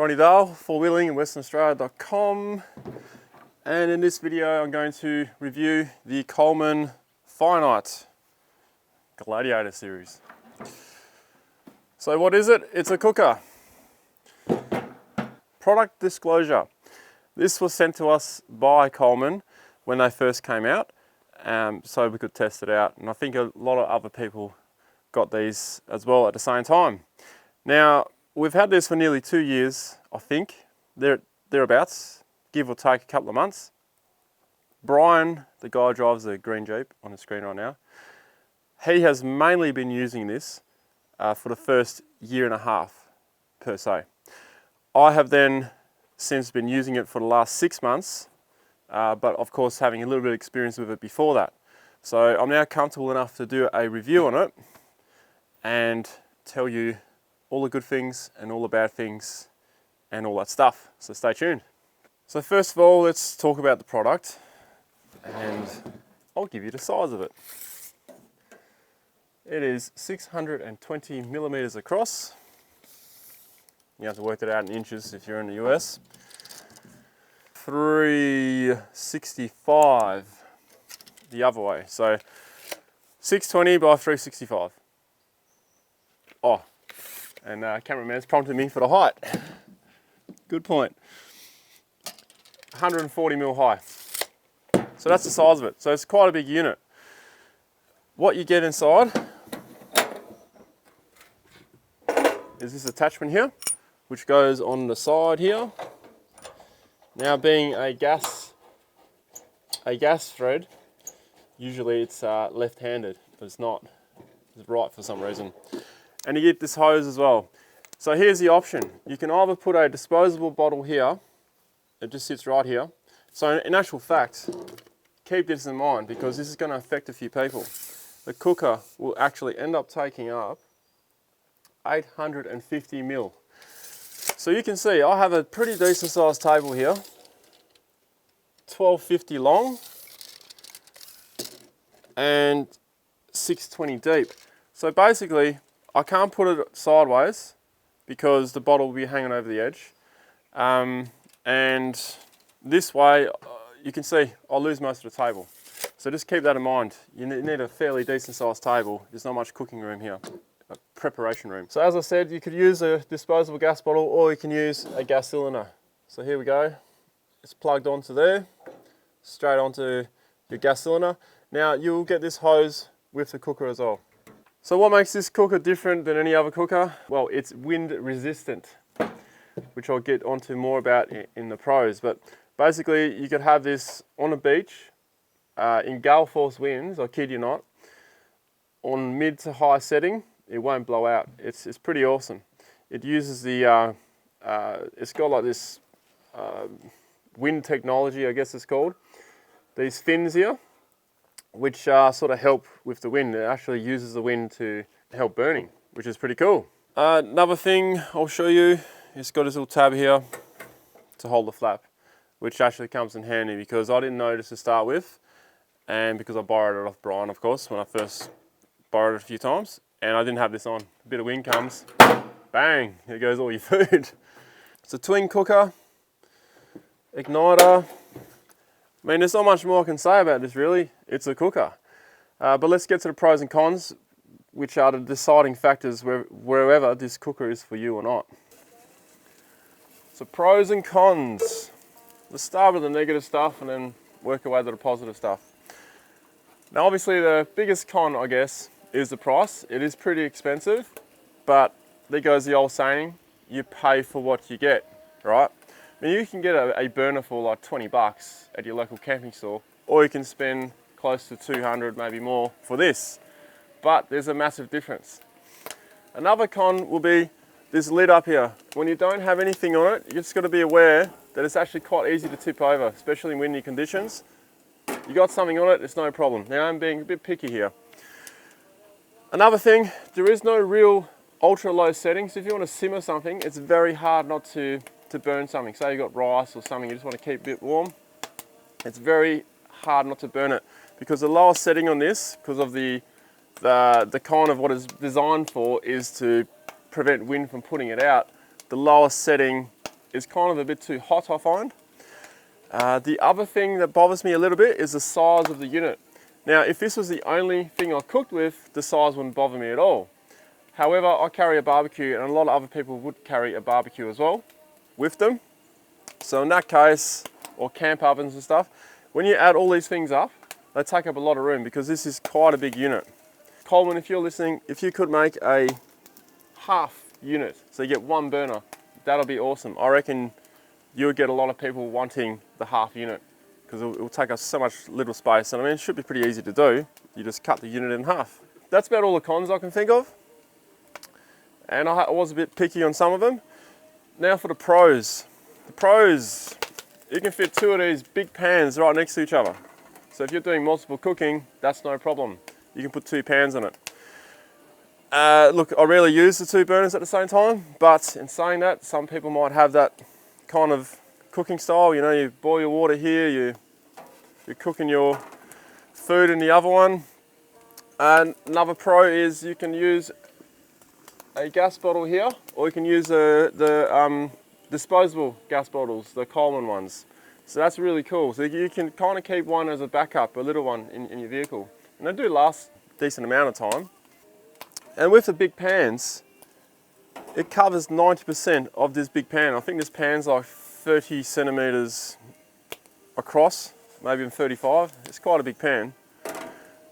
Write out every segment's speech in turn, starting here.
Ronnie Dale, four-wheeling in westernaustralia.com, and in this video I'm going to review the Coleman Fyreknight Gladiator series. So what is it? It's a cooker. Product disclosure. This was sent to us by Coleman when they first came out, so we could test it out, and I think a lot of other people got these as well at the same time. Now, we've had this for nearly 2 years, I think, thereabouts, give or take a couple of months. Brian, the guy who drives the green Jeep on the screen right now, he has mainly been using this for the first year and a half, per se. I have then since been using it for the last 6 months, but of course having a little bit of experience with it before that. So I'm now comfortable enough to do a review on it and tell you all the good things and all the bad things and all that stuff. So stay tuned. So first of all, let's talk about the product, and I'll give you the size of it. It is 620 millimeters across. You have to work that out in inches if you're in the US. 365 the other way. So 620 by 365. Oh, and cameraman's prompted me for the height. Good point. 140 mil high. So that's the size of it. So it's quite a big unit. What you get inside is this attachment here, which goes on the side here. Now, being a gas thread, usually it's left-handed, but it's not. It's right for some reason. And you get this hose as well. So here's the option. You can either put a disposable bottle here, it just sits right here. So in actual fact, keep this in mind because this is going to affect a few people. The cooker will actually end up taking up 850 mil. So you can see I have a pretty decent sized table here, 1250 long and 620 deep. So basically I can't put it sideways because the bottle will be hanging over the edge, and this way you can see I'll lose most of the table. So just keep that in mind. You need a fairly decent sized table. There's not much cooking room here, a preparation room. So as I said, you could use a disposable gas bottle or you can use a gas cylinder. So here we go. It's plugged onto there, straight onto your gas cylinder. Now you'll get this hose with the cooker as well. So what makes this cooker different than any other cooker? Well, it's wind resistant, which I'll get onto more about in the pros. But basically you could have this on a beach, in gale force winds, I kid you not, on mid to high setting, it won't blow out. It's pretty awesome. It uses the, it's got like this wind technology, I guess it's called. These fins here, which sort of help with the wind. It actually uses the wind to help burning, which is pretty cool. Another thing I'll show you, it's got this little tab here to hold the flap, which actually comes in handy because I didn't notice to start with, and because I borrowed it off Brian, of course, when I first borrowed it a few times, and I didn't have this on. A bit of wind comes, bang, here goes all your food. It's a twin cooker, igniter. I mean, there's not much more I can say about this really. It's a cooker. But let's get to the pros and cons, which are the deciding factors wherever this cooker is for you or not. So pros and cons. Let's start with the negative stuff and then work our way to the positive stuff. Now obviously the biggest con, I guess, is the price. It is pretty expensive, but there goes the old saying, you pay for what you get, right? I mean, you can get a burner for like 20 bucks at your local camping store, or you can spend close to 200, maybe more for this, but there's a massive difference. Another con will be this lid up here. When you don't have anything on it, you just got to be aware that it's actually quite easy to tip over, especially in windy conditions. You got something on it, it's no problem. Now I'm being a bit picky here. Another thing, there is no real ultra low settings. If you want to simmer something, it's very hard not to burn something. Say you got rice or something you just want to keep a bit warm. It's very hard not to burn it because the lower setting on this, because of the kind of what it's designed for is to prevent wind from putting it out. The lower setting is kind of a bit too hot, I find. The other thing that bothers me a little bit is the size of the unit. Now, if this was the only thing I cooked with, the size wouldn't bother me at all. However, I carry a barbecue, and a lot of other people would carry a barbecue as well with them. So in that case, or camp ovens and stuff, when you add all these things up, they take up a lot of room because this is quite a big unit. Coleman, if you're listening, if you could make a half unit, so you get one burner, that'll be awesome. I reckon you would get a lot of people wanting the half unit because it will take up so much little space. And I mean, it should be pretty easy to do. You just cut the unit in half. That's about all the cons I can think of. And I was a bit picky on some of them. Now for the pros. The pros, you can fit 2 of these big pans right next to each other. So if you're doing multiple cooking, that's no problem. You can put 2 pans on it. Look, I rarely use the 2 burners at the same time, but in saying that, some people might have that kind of cooking style. You know, you boil your water here, you're cooking your food in the other one. And another pro is you can use a gas bottle here, or you can use the disposable gas bottles, the Coleman ones. So that's really cool. So you can kind of keep one as a backup, a little one in your vehicle. And they do last a decent amount of time. And with the big pans, it covers 90% of this big pan. I think this pan's like 30 centimeters across, maybe even 35. It's quite a big pan.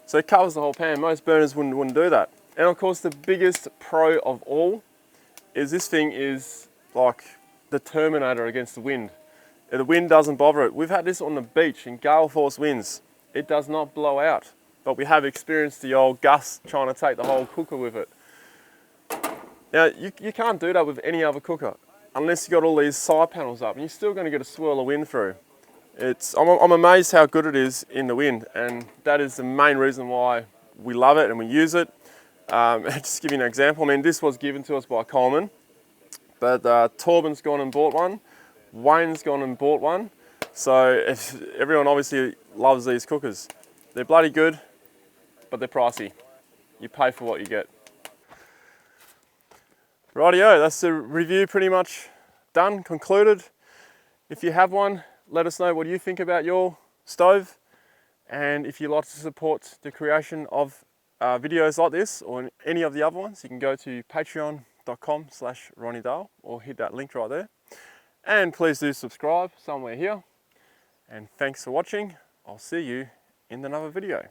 So it covers the whole pan. Most burners wouldn't do that. And of course, the biggest pro of all is this thing is like the Terminator against the wind. The wind doesn't bother it. We've had this on the beach in gale force winds. It does not blow out, but we have experienced the old gust trying to take the whole cooker with it. Now, you can't do that with any other cooker unless you've got all these side panels up, and you're still going to get a swirl of wind through. I'm amazed how good it is in the wind, and that is the main reason why we love it and we use it. Just to give you an example, I mean, this was given to us by Coleman, but Torben's gone and bought one, Wayne's gone and bought one, so everyone obviously loves these cookers. They're bloody good, but they're pricey. You pay for what you get. Rightio, that's the review pretty much done, concluded. If you have one, let us know what you think about your stove. And if you'd like to support the creation of videos like this or any of the other ones, you can go to patreon.com/RonnieDale or hit that link right there. And please do subscribe somewhere here. And thanks for watching. I'll see you in another video.